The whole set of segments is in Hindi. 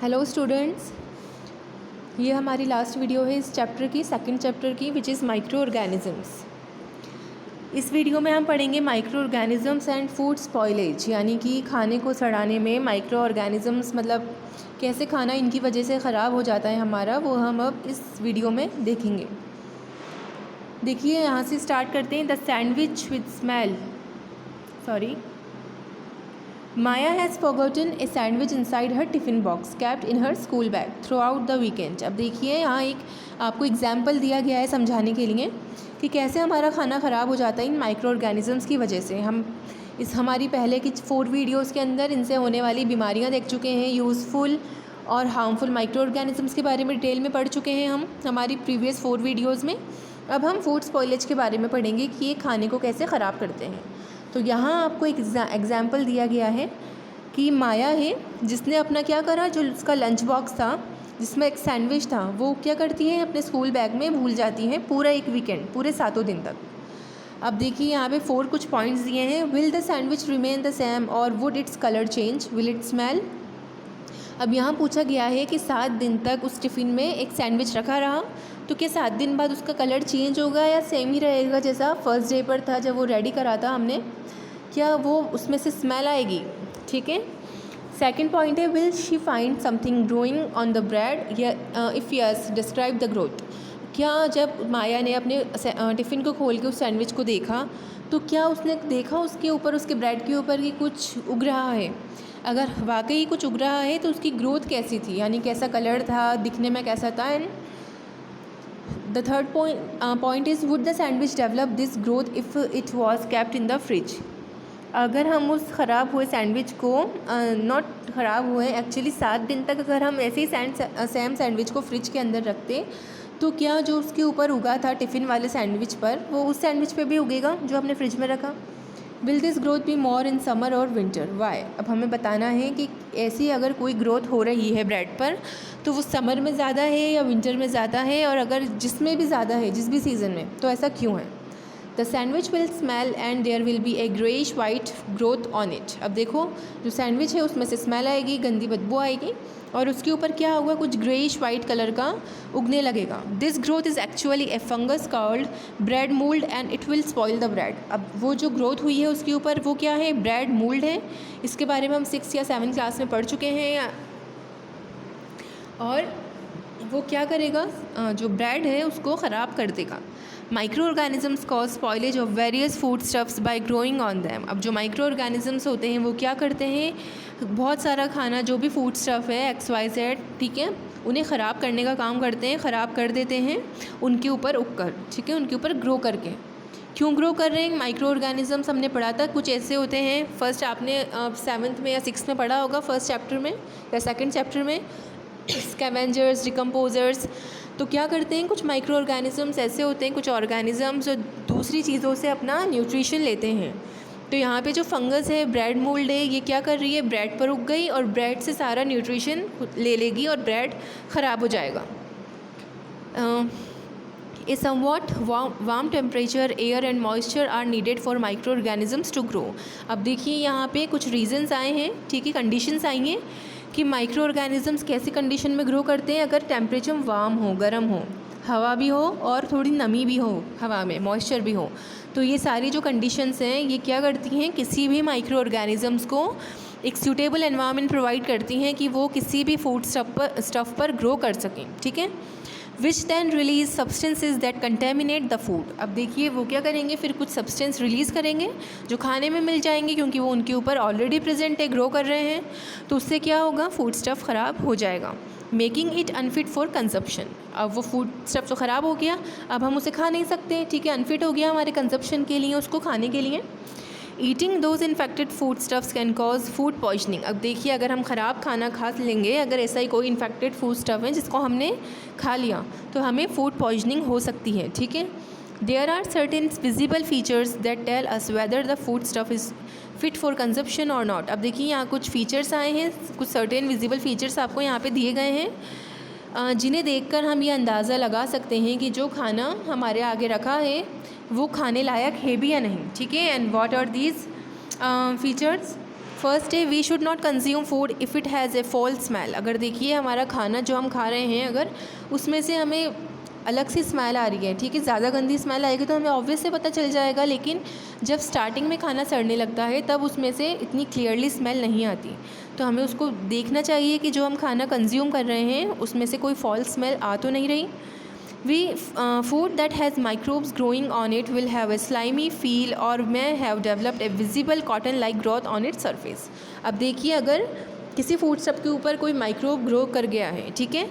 हेलो स्टूडेंट्स, ये हमारी लास्ट वीडियो है इस चैप्टर की, सेकंड चैप्टर की, विच इज़ माइक्रो ऑर्गेनिजम्स। इस वीडियो में हम पढ़ेंगे micro organisms and food spoilage, यानी कि खाने को सड़ाने में माइक्रो ऑर्गेनिजम्स मतलब कैसे खाना इनकी वजह से ख़राब हो जाता है हमारा, वो हम अब इस वीडियो में देखेंगे। देखिए यहाँ से स्टार्ट करते हैं। The sandwich with smell Maya has forgotten a sandwich inside her tiffin box kept in her school bag throughout the weekend। अब देखिए यहाँ एक आपको एग्जाम्पल दिया गया है समझाने के लिए कि कैसे हमारा खाना ख़राब हो जाता है इन माइक्रो ऑर्गेनिजम्स की वजह से। हम हमारी पहले की 4 वीडियोज़ के अंदर इनसे होने वाली बीमारियाँ देख चुके हैं, यूज़फुल और हार्मफुल माइक्रो ऑर्गेनिजम्स के बारे में डिटेल में पढ़ चुके हैं हम हमारी प्रीवियस 4 वीडियोज़ में। अब हम फूड स्पॉइलेज के बारे में पढ़ेंगे कि ये खाने को कैसे ख़राब करते हैं। तो यहाँ आपको एक एग्ज़ाम्पल दिया गया है कि माया है जिसने अपना क्या करा, जो उसका लंच बॉक्स था जिसमें एक सैंडविच था, वो क्या करती है अपने स्कूल बैग में भूल जाती है पूरा एक वीकेंड, पूरे 7 दिन तक। अब देखिए यहाँ पे 4 कुछ पॉइंट्स दिए हैं। Will the sandwich remain the same और would its colour change, will it smell. अब यहाँ पूछा गया है कि 7 दिन तक उस टिफ़िन में एक सैंडविच रखा रहा, तो क्या 7 दिन बाद उसका कलर चेंज होगा या सेम ही रहेगा जैसा फर्स्ट डे पर था जब वो रेडी करा था हमने, क्या वो उसमें से स्मेल आएगी? ठीक है। सेकंड पॉइंट है, will she find something growing on the bread, if yes describe the growth. क्या जब माया ने अपने टिफ़िन को खोल के उस सैंडविच को देखा तो क्या उसने देखा उसके ऊपर, उसके ब्रेड के ऊपर कि कुछ उग रहा है? अगर वाकई कुछ उग रहा है तो उसकी ग्रोथ कैसी थी, यानी कैसा कलर था, दिखने में कैसा था। And the third point is, would the sandwich develop this growth if it was kept in the fridge. अगर हम उस ख़राब हुए सैंडविच को नॉट ख़राब हुए एक्चुअली 7 दिन तक अगर हम ऐसे ही सेम सैंडविच को फ्रिज के अंदर रखते तो क्या जो उसके ऊपर उगा था टिफ़िन वाले सैंडविच पर, वो उस सैंडविच पे भी उगेगा जो हमने फ्रिज में रखा। Will this growth be more in summer और विंटर, वाई। अब हमें बताना है कि ऐसी अगर कोई ग्रोथ हो रही है ब्रेड पर तो वो समर में ज़्यादा है या विंटर में ज़्यादा है, और अगर जिसमें भी ज़्यादा है, जिस भी सीज़न में, तो ऐसा क्यों है। The sandwich will smell and there will be a greyish white growth on it. अब देखो जो सैंडविच है उसमें से स्मेल आएगी, गंदी बदबू आएगी, और उसके ऊपर क्या होगा, कुछ ग्रेइश वाइट कलर का उगने लगेगा। This growth is actually A fungus called bread mould and it will spoil the bread. अब वो जो ग्रोथ हुई है उसके ऊपर वो क्या है, ब्रेड मोल्ड है। इसके बारे में हम 6 या 7 क्लास में पढ़ चुके हैं। और वो क्या करेगा, जो ब्रेड है उसको ख़राब कर देगा। Micro organisms cause spoilage of various food stuffs bye growing on them. अब जो माइक्रो ऑर्गेनिजम्स होते हैं वो क्या करते हैं, बहुत सारा खाना जो भी फूड स्टफ़ है XYZ, ठीक है, उन्हें ख़राब करने का काम करते हैं, ख़राब कर देते हैं उनके ऊपर उगकर, ठीक है, उनके ऊपर ग्रो करके। क्यों ग्रो कर रहे हैं माइक्रो ऑर्गेनिजम्स, हमने पढ़ा था कुछ ऐसे होते हैं। फर्स्ट आपने 7th में या 6th में पढ़ा होगा, फर्स्ट चैप्टर में या सेकेंड चैप्टर में, स्कैवेंजर्स, डिकम्पोजर्स। तो क्या करते हैं, कुछ माइक्रो ऑर्गेनिजम्स ऐसे होते हैं, कुछ ऑर्गेनिजम्स जो दूसरी चीज़ों से अपना न्यूट्रिशन लेते हैं। तो यहाँ पे जो फंगस है, ब्रेड मोल्ड है, ये क्या कर रही है, ब्रेड पर उग गई और ब्रेड से सारा न्यूट्रिशन ले लेगी और ब्रेड ख़राब हो जाएगा। A somewhat warm temperature, air and moisture are needed for microorganisms to grow। अब देखिए यहाँ पे कुछ रीजंस आए हैं, ठीक है, कंडीशंस आई हैं कि माइक्रो ऑर्गेनिजम्स कैसी कंडीशन में ग्रो करते हैं। अगर टेम्परेचर वार्म हो, गर्म हो, हवा भी हो और थोड़ी नमी भी हो, हवा में मॉइस्चर भी हो, तो ये सारी जो कंडीशंस हैं ये क्या करती हैं, किसी भी माइक्रो ऑर्गेनिजम्स को एक सूटेबल एनवायरनमेंट प्रोवाइड करती हैं कि वो किसी भी फूड स्टफ़ पर ग्रो कर सकें, ठीक है। Which then release substances that contaminate the food. अब देखिए वो क्या करेंगे, फिर कुछ सब्सटेंस रिलीज़ करेंगे जो खाने में मिल जाएंगे, क्योंकि वो उनके ऊपर ऑलरेडी प्रेजेंट है, ग्रो कर रहे हैं, तो उससे क्या होगा, फूड स्टफ़ ख़राब हो जाएगा, making it unfit for consumption. अब वो फूड स्टफ़ तो ख़राब हो गया, अब हम उसे खा नहीं सकते, ठीक है, अनफिट हो गया हमारे कंजप्शन के लिए, उसको खाने के लिए। Eating those infected food stuffs can cause food poisoning. अब देखिए अगर हम ख़राब खाना खा लेंगे, अगर ऐसा ही कोई इन्फेक्टेड फूड स्टफ़ है जिसको हमने खा लिया, तो हमें फूड पॉइजनिंग हो सकती है, ठीक है। There are certain visible features that tell us whether the food stuff is fit for consumption और नॉट। अब देखिए यहाँ कुछ फीचर्स आए हैं, कुछ सर्टेन विजिबल फीचर्स आपको यहाँ पे दिए गए हैं, जिन्हें देखकर हम ये अंदाज़ा लगा सकते हैं कि जो खाना हमारे आगे रखा है वो खाने लायक है भी या नहीं, ठीक है। And what are these features, first है we should not consume food if it has a foul smell. अगर देखिए हमारा खाना जो हम खा रहे हैं अगर उसमें से हमें अलग सी स्मेल आ रही है, ठीक है, ज़्यादा गंदी स्मेल आएगी तो हमें ऑब्वियस से पता चल जाएगा, लेकिन जब स्टार्टिंग में खाना सड़ने लगता है तब उसमें से इतनी क्लियरली स्मेल नहीं आती। तो हमें उसको देखना चाहिए कि जो हम खाना कंज्यूम कर रहे हैं उसमें से कोई फॉल स्मेल आ तो नहीं रही। Food that has microbes growing on it will have a slimy feel or may have developed a visible cotton-like growth on its surface। अब देखिए अगर किसी फूड स्टफ के ऊपर कोई माइक्रोब ग्रो कर गया है, ठीक है,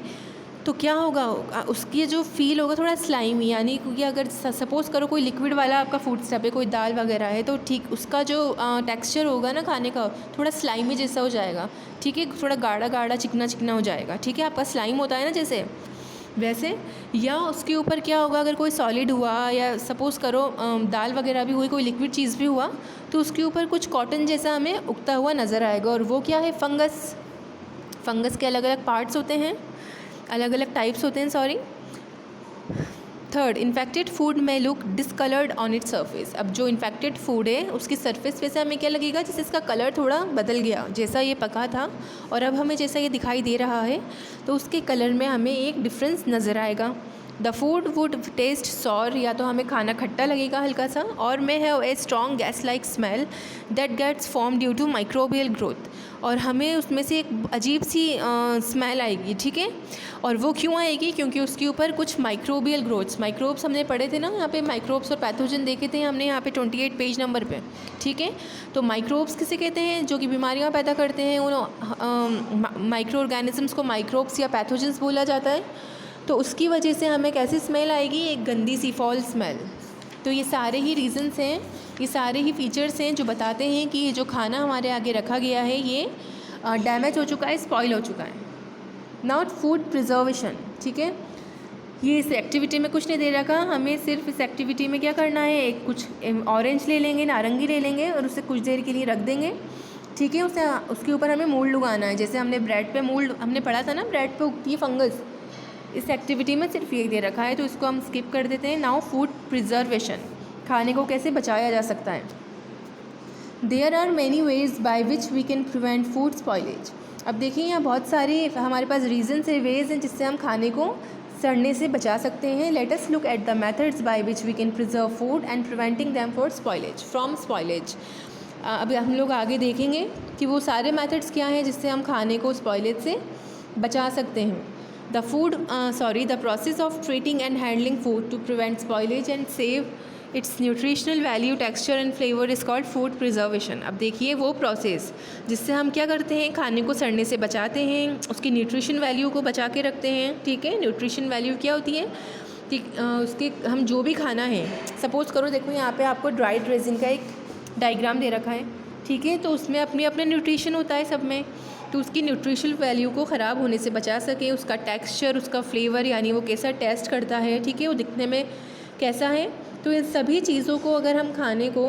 तो क्या होगा, उसकी जो फील होगा थोड़ा स्लाइमी, यानी क्योंकि अगर सपोज़ करो कोई लिक्विड वाला आपका फूड स्टफ है, कोई दाल वगैरह है, तो ठीक उसका जो टेक्सचर होगा ना खाने का थोड़ा स्लाइमी जैसा हो जाएगा, ठीक है, थोड़ा गाढ़ा गाढ़ा चिकना चिकना हो जाएगा, ठीक है, आपका स्लाइम होता है ना जैसे वैसे। या उसके ऊपर क्या होगा, अगर कोई सॉलिड हुआ या सपोज़ करो दाल वगैरह भी हुई, कोई लिक्विड चीज़ भी हुआ, तो उसके ऊपर कुछ कॉटन जैसा हमें उगता हुआ नज़र आएगा, और वो क्या है, फंगस। फंगस के अलग अलग पार्ट्स होते हैं, अलग अलग टाइप्स होते हैं, सॉरी। थर्ड, इन्फेक्टेड फूड में look discoloured on its surface. अब जो इन्फेक्टेड फूड है उसकी सरफेस पे से हमें क्या लगेगा, जैसे इसका कलर थोड़ा बदल गया, जैसा ये पका था और अब हमें जैसा ये दिखाई दे रहा है, तो उसके कलर में हमें एक डिफरेंस नज़र आएगा। The food would taste sour, या तो हमें खाना खट्टा लगेगा हल्का सा, और may have a strong gas like smell that gets form due to microbial growth, और हमें उसमें से एक अजीब सी स्मेल आएगी, ठीक है। और वो क्यों आएगी, क्योंकि उसके ऊपर कुछ माइक्रोबियल ग्रोथ्स, माइक्रोब्स हमने पढ़े थे ना, यहाँ पे माइक्रोब्स और पैथोजन देखे थे हमने यहाँ पे 28 पेज नंबर पे, ठीक है। तो माइक्रोब्स किसे कहते हैं, जो कि बीमारियाँ पैदा करते हैं, उन माइक्रो ऑर्गेनिजम्स को माइक्रोब्स या पैथोजन्स बोला जाता है। तो उसकी वजह से हमें कैसी स्मेल आएगी, एक गंदी सी फॉल स्मेल। तो ये सारे ही रीज़न्स हैं, ये सारे ही फीचर्स हैं जो बताते हैं कि ये जो खाना हमारे आगे रखा गया है ये डैमेज हो चुका है, स्पॉइल हो चुका है। नॉट फूड प्रिजर्वेशन, ठीक है, ये इस एक्टिविटी में कुछ नहीं दे रखा, हमें सिर्फ इस एक्टिविटी में क्या करना है, एक कुछ ऑरेंज ले लेंगे, नारंगी ले लेंगे और उसे कुछ देर के लिए रख देंगे, ठीक है। उसके ऊपर हमें मोल्ड उगाना है, जैसे हमने ब्रेड पे मोल्ड हमने पढ़ा था ना, ब्रेड पे उगती है फंगस, इस एक्टिविटी में सिर्फ ये दे रखा है, तो इसको हम स्किप कर देते हैं। नाउ फूड प्रिजर्वेशन, खाने को कैसे बचाया जा सकता है। There are many ways by which we can prevent food spoilage. अब देखिए यहाँ बहुत सारे हमारे पास रीजन्स है, वेज हैं जिससे हम खाने को सड़ने से बचा सकते हैं। Let us look at the methods by which we can preserve food and preventing them for spoilage from spoilage. अब हम लोग आगे देखेंगे कि वो सारे मेथड्स क्या हैं जिससे हम खाने को स्पॉइलेज से बचा सकते हैं। The process of treating and handling food to prevent spoilage and save its nutritional value, texture and flavor is called food preservation। अब देखिए वो प्रोसेस जिससे हम क्या करते हैं, खाने को सड़ने से बचाते हैं, उसकी न्यूट्रिशन वैल्यू को बचा के रखते हैं, ठीक है। न्यूट्रिशन वैल्यू क्या होती है, ठीक, उसके हम जो भी खाना है, सपोज़ करो देखो यहाँ पे आपको ड्राइड रेजिन का एक डायग्राम दे रखा है, ठीक है, तो उसमें अपने अपने न्यूट्रिशन होता है सब में, तो उसकी न्यूट्रिशनल वैल्यू को ख़राब होने से बचा सके, उसका टेक्सचर, उसका फ्लेवर, यानी वो कैसा टेस्ट करता है, ठीक है, वो दिखने में कैसा है, तो इन सभी चीज़ों को अगर हम खाने को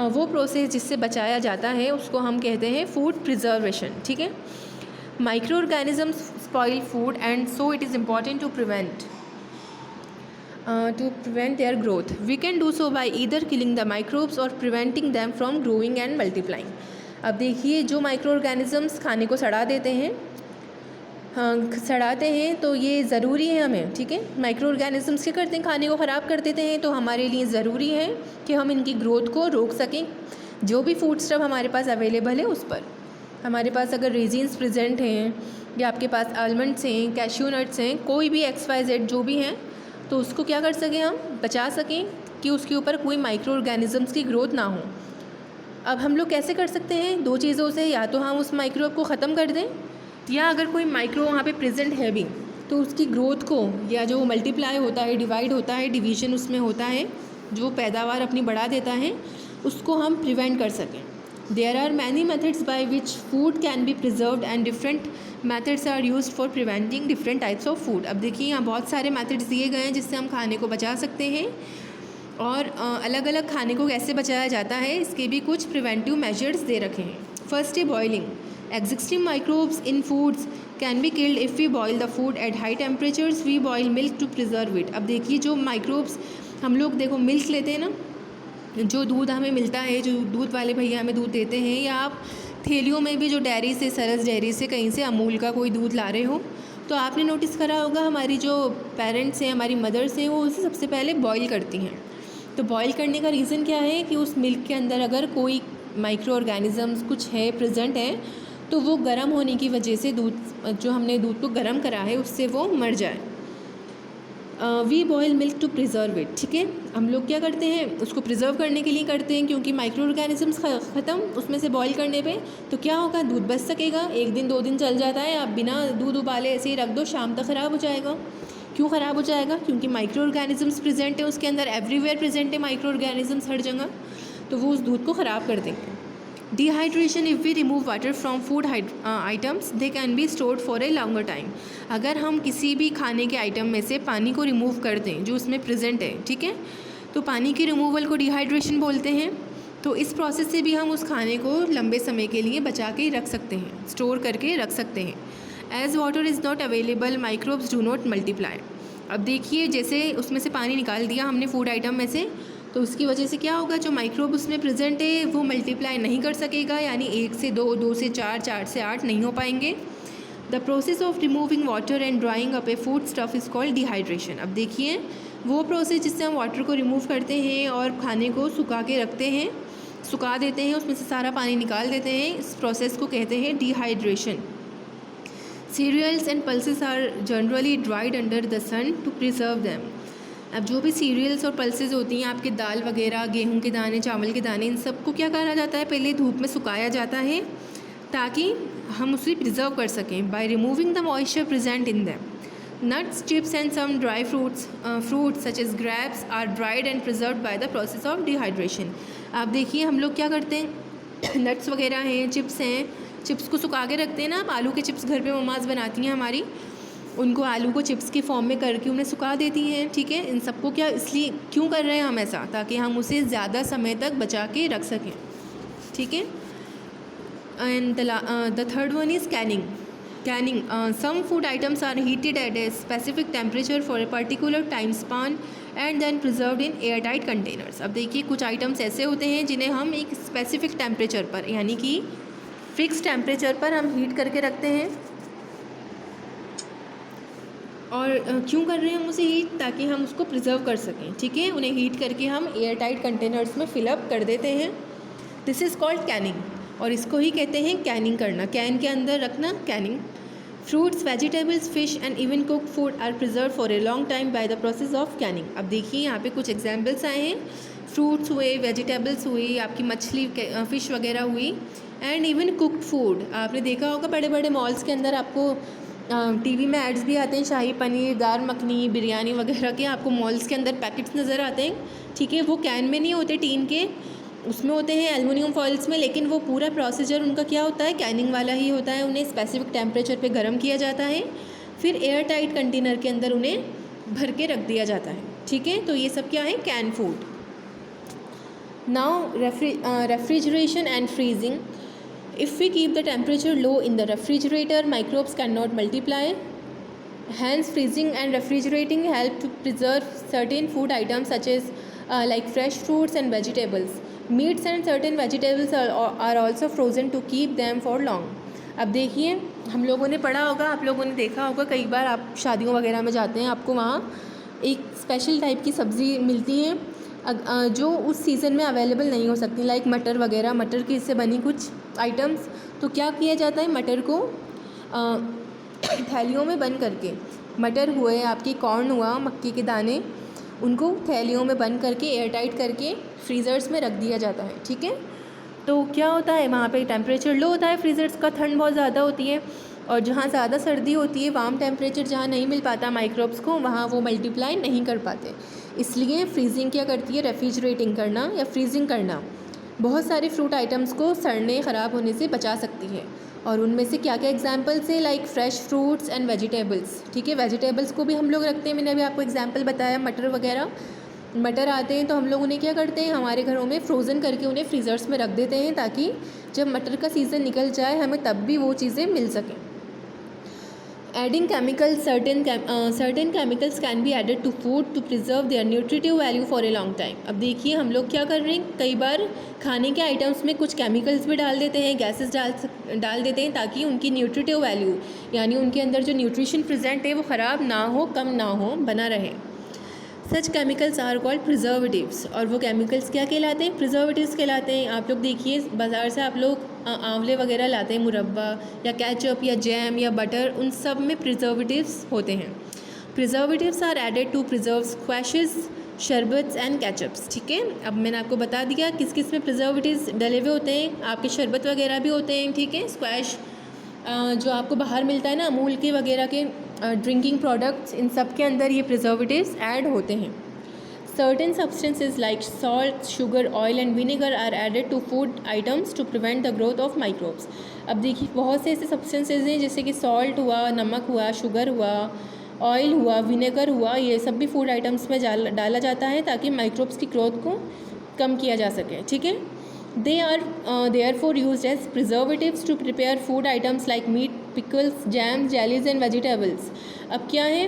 वो प्रोसेस जिससे बचाया जाता है उसको हम कहते हैं फूड प्रिजर्वेशन, ठीक है। Micro organisms spoil food and so it is important to prevent their growth. We can do so by either killing the microbes or preventing them from growing and multiplying। अब देखिए जो माइक्रो ऑर्गेनिजम्स खाने को सड़ा देते हैं, सड़ाते हैं, तो ये ज़रूरी है हमें, ठीक है। माइक्रो ऑर्गेनिजम्स क्या करते हैं, खाने को ख़राब कर देते हैं, तो हमारे लिए ज़रूरी है कि हम इनकी ग्रोथ को रोक सकें। जो भी फूड स्टफ हमारे पास अवेलेबल है उस पर, हमारे पास अगर रेजिन्स प्रेजेंट हैं या आपके पास आलमंड्स हैं, कैश्यू नट्स हैं, कोई भी XYZ जो भी हैं, तो उसको क्या कर सकें, हम बचा सकें कि उसके ऊपर कोई माइक्रो ऑर्गेनिजम्स की ग्रोथ ना हो। अब हम लोग कैसे कर सकते हैं, दो चीज़ों से, या तो हम उस माइक्रोब को ख़त्म कर दें, या अगर कोई माइक्रो वहाँ पे प्रेजेंट है भी तो उसकी ग्रोथ को, या जो मल्टीप्लाई होता है, डिवाइड होता है, डिवीजन उसमें होता है, जो पैदावार अपनी बढ़ा देता है, उसको हम प्रिवेंट कर सकें। There are many methods by which food can be preserved and different methods are used for preventing different types of food. अब देखिए यहाँ बहुत सारे मेथड्स दिए गए हैं जिससे हम खाने को बचा सकते हैं, और अलग अलग खाने को कैसे बचाया जाता है इसके भी कुछ प्रिवेंटिव मेजर्स दे रखे हैं। फर्स्ट है boiling. Existing microbes in foods can be killed if we boil the food at high temperatures. We boil milk to preserve it. अब देखिए जो माइक्रोब्स, हम लोग देखो मिल्क लेते हैं ना, जो दूध हमें मिलता है, जो दूध वाले भैया हमें दूध देते हैं, या आप थैलियों में भी जो डेयरी से, सरस डेयरी से, कहीं से अमूल का कोई दूध ला रहे हो, तो आपने नोटिस करा होगा हमारी जो पेरेंट्स हैं, हमारी मदर्स हैं, वो उसे सबसे पहले बॉईल करती हैं। तो बॉईल करने का रीज़न क्या है कि उस मिल्क के अंदर अगर कोई माइक्रो ऑर्गेनिज़म्स कुछ है, प्रेजेंट है, तो वो गर्म होने की वजह से दूध, जो हमने दूध को गर्म करा है, उससे वो मर जाए। We boil milk to preserve it, ठीक है। हम लोग क्या करते हैं, उसको प्रिजर्व करने के लिए करते हैं, क्योंकि माइक्रो ऑर्गेनिजम्स ख़त्म उसमें से बॉईल करने पे, तो क्या होगा, दूध बच सकेगा। 1 दिन 2 दिन चल जाता है, आप बिना दूध उबाले ऐसे ही रख दो, शाम तक ख़राब हो जाएगा। क्यों ख़राब हो जाएगा? क्योंकि माइक्रो ऑर्गेनिजम्स प्रेजेंट है उसके अंदर, एवरीवेयर प्रेजेंट है माइक्रो ऑर्गेनिजम्स हर जगह, तो वो उस दूध को ख़राब कर देंगे। Dehydration, if we remove water from food items they can be stored for a longer time. अगर हम किसी भी खाने के आइटम में से पानी को रिमूव कर दें जो उसमें प्रेजेंट है, ठीक है, तो पानी के रिमूवल को डिहाइड्रेशन बोलते हैं। तो इस प्रोसेस से भी हम उस खाने को लंबे समय के लिए बचा के रख सकते हैं, स्टोर करके रख सकते हैं। As water is not available, microbes do not multiply. अब देखिए, जैसे उसमें से पानी निकाल दिया हमने फूड आइटम में से, तो उसकी वजह से क्या होगा, जो माइक्रोब उसमें प्रेजेंट है वो मल्टीप्लाई नहीं कर सकेगा, यानी 1 से 2, 2 से 4, 4 से 8 नहीं हो पाएंगे। The process of removing water and drawing up A food stuff is called dehydration. अब देखिए, वो प्रोसेस जिससे हम वाटर को रिमूव करते हैं और खाने को सुखा के रखते हैं, सुखा देते हैं, उसमें से सारा पानी निकाल देते हैं, इस प्रोसेस को कहते हैं dehydration. Cereals and pulses are generally dried under the sun to preserve them. अब जो भी सीरियल्स और पल्सेस होती हैं, आपके दाल वगैरह, गेहूं के दाने, चावल के दाने, इन सब को क्या करा जाता है, पहले धूप में सुखाया जाता है ताकि हम उसे प्रिजर्व कर सकें, by removing the moisture present in them. Nuts, chips and some dry fruits such as grapes are dried and preserved by the process of dehydration. आप देखिए, हम लोग क्या करते हैं, नट्स वगैरह हैं, चिप्स हैं, चिप्स को सुखा के रखते हैं ना। आप आलू के चिप्स घर पे मम्माज बनाती हैं हमारी, उनको आलू को चिप्स की फॉर्म में करके उन्हें सुखा देती हैं, ठीक है। इन सबको क्या, इसलिए क्यों कर रहे हैं हम ऐसा, ताकि हम उसे ज़्यादा समय तक बचा के रख सकें, ठीक है। And the third one is canning. Canning, some food items are heated at a specific temperature for a particular time span and then preserved in air tight containers. अब देखिए, कुछ आइटम्स ऐसे होते हैं जिन्हें हम एक स्पेसिफिक टेम्परेचर पर, यानी कि फिक्स टेम्परेचर पर हम हीट करके रखते हैं। और क्यों कर रहे हैं हम उसे हीट, ताकि हम उसको प्रिजर्व कर सकें, ठीक है। उन्हें हीट करके हम एयर टाइट कंटेनर्स में फिलअप कर देते हैं। दिस इज़ कॉल्ड कैनिंग, और इसको ही कहते हैं कैनिंग करना, कैन के अंदर रखना, canning. Fruits, vegetables, fish and even cook food are preserve for a long time by the process of canning. अब देखिए, यहाँ पे कुछ एग्जाम्पल्स आए हैं, फ्रूट्स हुए, वेजिटेबल्स हुई, आपकी मछली, फ़िश वगैरह हुई, एंड इवन कुकड फूड। आपने देखा होगा बड़े बड़े मॉल्स के अंदर आपको टीवी में एड्स भी आते हैं, शाही पनीर, दाल मखनी, बिरयानी वगैरह के, आपको मॉल्स के अंदर पैकेट्स नज़र आते हैं, ठीक है। वो कैन में नहीं होते, टीन के, उसमें होते हैं एल्युमिनियम फॉइल्स में, लेकिन वो पूरा प्रोसीजर उनका क्या होता है, कैनिंग वाला ही होता है। उन्हें स्पेसिफिक टेम्परेचर पे गर्म किया जाता है, फिर एयर टाइट कंटेनर के अंदर उन्हें भर के रख दिया जाता है, ठीक है। तो ये सब क्या है, can food. Now refrigeration and freezing. If we keep the temperature low in the refrigerator, microbes cannot multiply. Hence, freezing and refrigerating help to preserve certain food items such as like fresh fruits and vegetables. Meats and certain vegetables are also frozen to keep them for long. अब देखिए, हम लोगों ने पढ़ा होगा, आप लोगों ने देखा होगा, कई बार आप शादियों वगैरह में जाते हैं, आपको वहाँ एक स्पेशल टाइप की सब्ज़ी मिलती है जो उस सीज़न में अवेलेबल नहीं हो सकती, लाइक मटर वगैरह, मटर की से बनी कुछ आइटम्स। तो क्या किया जाता है, मटर को थैलियों में बंद करके, मटर हुए, आपकी कॉर्न हुआ, मक्के के दाने, उनको थैलियों में बंद करके एयर टाइट करके फ्रीज़र्स में रख दिया जाता है, ठीक है। तो क्या होता है, वहाँ पे टेम्परेचर लो होता है, फ्रीज़र्स का ठंड बहुत ज़्यादा होती है, और जहाँ ज़्यादा सर्दी होती है, वार्म टेम्परेचर जहाँ नहीं मिल पाता माइक्रोब्स को, वहाँ वो मल्टीप्लाई नहीं कर पाते। इसलिए फ्रीजिंग क्या करती है, रेफ्रिजरेटिंग करना या फ्रीजिंग करना बहुत सारे फ्रूट आइटम्स को सड़ने, ख़राब होने से बचा सकती है। और उनमें से क्या क्या एग्जांपल्स है, like fresh fruits and vegetables, ठीक है। वेजिटेबल्स को भी हम लोग रखते हैं, मैंने अभी आपको एग्जांपल बताया, मटर वगैरह। मटर आते हैं तो हम लोग उन्हें क्या करते हैं, हमारे घरों में फ्रोज़न करके उन्हें फ्रीज़र्स में रख देते हैं, ताकि जब मटर का सीज़न निकल जाए हमें तब भी वो चीज़ें मिल सकें। Adding chemicals certain chemicals can be added to food to preserve their nutritive value for a long time. अब देखिए हम लोग क्या कर रहे हैं, कई बार खाने के आइटम्स में कुछ केमिकल्स भी डाल देते हैं, गैसेस डाल देते हैं ताकि उनकी न्यूट्रिटिव वैल्यू यानी उनके अंदर जो न्यूट्रिशन प्रेजेंट है वो ख़राब ना हो, कम ना हो, बना रहे। सच केमिकल्स आर कॉल्ड प्रिजर्वेटिव्स। और वो केमिकल्स क्या कहलाते हैं, प्रिजर्वेटिव्स कहलाते हैं। आप लोग देखिए बाज़ार से आप लोग आंवले वगैरह लाते हैं, मुरब्बा या केचप या जैम या बटर, उन सब में प्रिजर्वेटिव्स होते हैं। Preservatives are added to preserve squashes, sherbets and ketchups. ठीक है, अब मैंने आपको बता दिया किस किस में प्रिजर्वेटिव्स डले हुए होते हैं। आपके शरबत वगैरह भी होते हैं, ठीक है, स्क्वैश जो आपको बाहर मिलता है ना अमूल के वगैरह के ड्रिंकिंग प्रोडक्ट्स, इन सब के अंदर ये प्रिजर्वेटिव्स ऐड होते हैं। Certain substances like salt, sugar, oil and vinegar are added to food items to prevent the growth of microbes. अब देखिए बहुत से ऐसे सब्सटेंसेज हैं जैसे कि सॉल्ट हुआ, नमक हुआ, शुगर हुआ, ऑयल हुआ, विनेगर हुआ, ये सब भी फूड आइटम्स में डाला जाता है ताकि माइक्रोब्स की ग्रोथ को कम किया जा सके। ठीक है, They are therefore used as preservatives to prepare food items like meat, pickles, jams, jellies and vegetables। अब क्या है,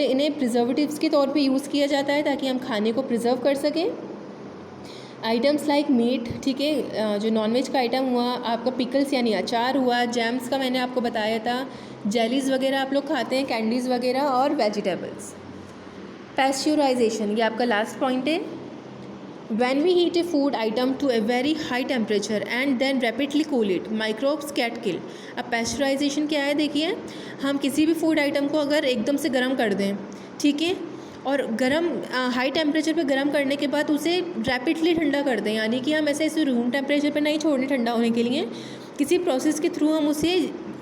इन्हें प्रिजर्वेटिव्स के तौर पे यूज़ किया जाता है ताकि हम खाने को प्रिजर्व कर सकें। आइटम्स लाइक मीट, ठीक है, जो नॉनवेज का आइटम हुआ, आपका पिकल्स यानी अचार हुआ, जैम्स का मैंने आपको बताया था, जेलीज़ वगैरह आप लोग खाते हैं, कैंडीज़ वगैरह, और वेजिटेबल्स। पैस्चराइजेशन, ये आपका लास्ट पॉइंट है। When we heat a food item to a very high temperature and then rapidly cool it, microbes get killed। अब पैस्चराइजेशन क्या है, देखिए हम किसी भी फूड आइटम को अगर एकदम से गर्म कर दें, ठीक है, और गर्म हाई टेम्परेचर पे गर्म करने के बाद उसे रैपिडली ठंडा कर दें, यानी कि हम ऐसे रूम टेम्परेचर पे नहीं छोड़ने ठंडा होने के लिए, किसी प्रोसेस के थ्रू हम उसे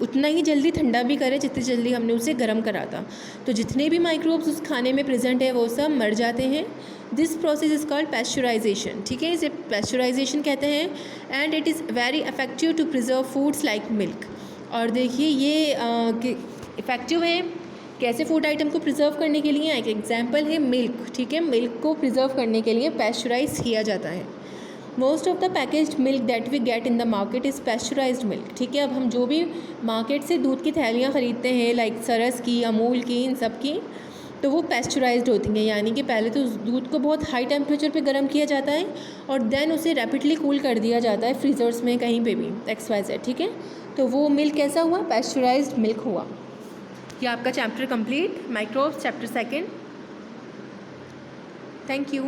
उतना ही जल्दी ठंडा भी करें जितनी जल्दी हमने उसे गर्म करा था, तो जितने भी माइक्रोब्स उस खाने में प्रेजेंट है वो सब मर जाते हैं। This process is called pasteurisation. ठीक है, इसे पैस्चराइजेशन कहते हैं and it is very effective to preserve foods like milk. और देखिए ये इफ़ेक्टिव है कैसे फूड आइटम को प्रिजर्व करने के लिए, एक एग्जांपल है मिल्क। ठीक है, मिल्क को प्रिजर्व करने के लिए पैस्चराइज किया जाता है। Most of the packaged milk that we get in the market is pasteurised milk. ठीक है, अब हम जो भी मार्केट से दूध की थैलियाँ ख़रीदते हैं लाइक सरस की, अमूल की, इन सब की, तो वो पैस्चराइज्ड होती हैं, यानी कि पहले तो उस दूध को बहुत हाई टेम्परेचर पे गर्म किया जाता है और देन उसे रैपिडली कूल कर दिया जाता है फ्रीज़र्स में कहीं पे भी XYZ। ठीक है, तो वो मिल्क कैसा हुआ, पैस्चराइज्ड मिल्क हुआ। ये आपका chapter complete, microbes chapter 2। Thank you.